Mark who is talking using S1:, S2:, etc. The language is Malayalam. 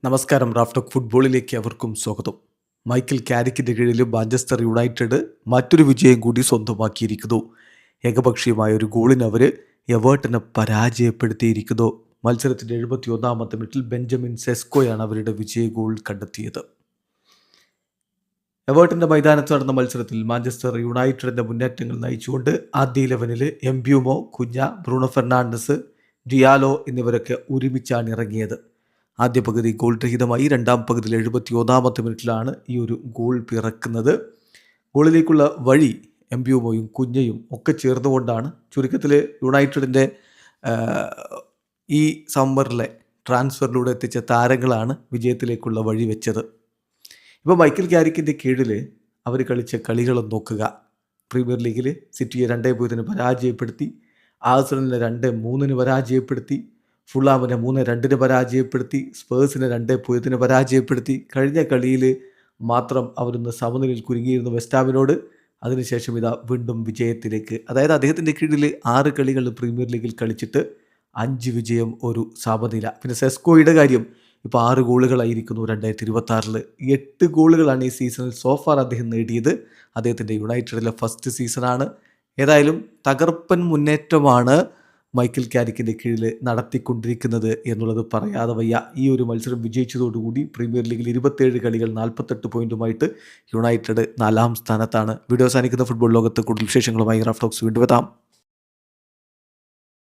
S1: നമസ്കാരം. റാഫ്റ്റോക്ക് ഫുട്ബോളിലേക്ക് അവർക്കും സ്വാഗതം. മൈക്കൽ കാരിക്കിൻ്റെ കീഴിൽ മാഞ്ചസ്റ്റർ യുണൈറ്റഡ് മറ്റൊരു വിജയം കൂടി സ്വന്തമാക്കിയിരിക്കുന്നു. ഏകപക്ഷീയമായ ഒരു ഗോളിന് അവർ എവേർട്ടനെ പരാജയപ്പെടുത്തിയിരിക്കുന്നു. മത്സരത്തിൻ്റെ 71-ാമത്തെ മിനിറ്റിൽ ബെഞ്ചമിൻ സെസ്കോയാണ് അവരുടെ വിജയ ഗോൾ കണ്ടെത്തിയത്. എവേർട്ടൻ്റെ മൈതാനത്ത് നടന്ന മത്സരത്തിൽ മാഞ്ചസ്റ്റർ യുണൈറ്റഡിൻ്റെ മുന്നേറ്റങ്ങൾ നയിച്ചുകൊണ്ട് ആദ്യ 11-ൽ എംബ്യൂമോ, കുഞ്ഞ, ബ്രൂണോ ഫെർണാണ്ടസ്, ഡിയാലോ എന്നിവരൊക്കെ ഒരുമിച്ചാണ് ഇറങ്ങിയത്. ആദ്യ പകുതി ഗോൾ രഹിതമായി. രണ്ടാം പകുതിയിൽ 71-ാമത്തെ മിനിറ്റിലാണ് ഈ ഒരു ഗോൾ പിറക്കുന്നത്. ഗോളിലേക്കുള്ള വഴി എംബ്യൂമോയും കുഞ്ഞയും ഒക്കെ ചേർന്നുകൊണ്ടാണ്. ചുരുക്കത്തിൽ യുണൈറ്റഡിൻ്റെ ഈ സമ്മറിലെ ട്രാൻസ്ഫറിലൂടെ എത്തിച്ച താരങ്ങളാണ് വിജയത്തിലേക്കുള്ള വഴി വെച്ചത്. ഇപ്പോൾ മൈക്കൽ കാരിക്കിൻ്റെ കീഴിൽ അവർ കളിച്ച കളികളൊന്ന് നോക്കുക. പ്രീമിയർ ലീഗിൽ സിറ്റിയെ 2-0 പരാജയപ്പെടുത്തി, ആഴ്സണലിനെ 2-3 പരാജയപ്പെടുത്തി, ഫുള്ളാമിനെ 3-2 പരാജയപ്പെടുത്തി, സ്പേഴ്സിനെ 2-0 പരാജയപ്പെടുത്തി. കഴിഞ്ഞ കളിയിൽ മാത്രം അവരൊന്ന് സമനിലയിൽ കുരുങ്ങിയിരുന്നു വെസ്റ്റാമിനോട്. അതിനുശേഷം ഇതാ വീണ്ടും വിജയത്തിലേക്ക്. അതായത് അദ്ദേഹത്തിൻ്റെ കീഴിൽ 6 കളികൾ പ്രീമിയർ ലീഗിൽ കളിച്ചിട്ട് 5 വിജയം, 1 സമനില. പിന്നെ സെസ്കോയുടെ കാര്യം, ഇപ്പോൾ 6 ഗോളുകളായിരിക്കുന്നു 2026. 8 ഗോളുകളാണ് ഈ സീസണിൽ സോഫാർ അദ്ദേഹം നേടിയത്. അദ്ദേഹത്തിൻ്റെ യുണൈറ്റഡിലെ ഫസ്റ്റ് സീസണാണ്. ഏതായാലും തകർപ്പൻ മുന്നേറ്റമാണ് മൈക്കൽ കാരിക്കിൻ്റെ കീഴിൽ നടത്തിക്കൊണ്ടിരിക്കുന്നത് എന്നുള്ളത് പറയാതെ വയ്യ. ഈ ഒരു മത്സരം വിജയിച്ചതോടുകൂടി പ്രീമിയർ ലീഗിൽ 27 കളികൾ 48 പോയിന്റുമായിട്ട് യുണൈറ്റഡ് 4-ാം സ്ഥാനത്താണ്. വീഡിയോ അവസാനിക്കുന്ന ഫുട്ബോൾ ലോകത്ത് കൂടുതൽ വിശേഷങ്ങളുമായി റാഫ്റ്റോക്സ് വീണ്ടും എത്താം.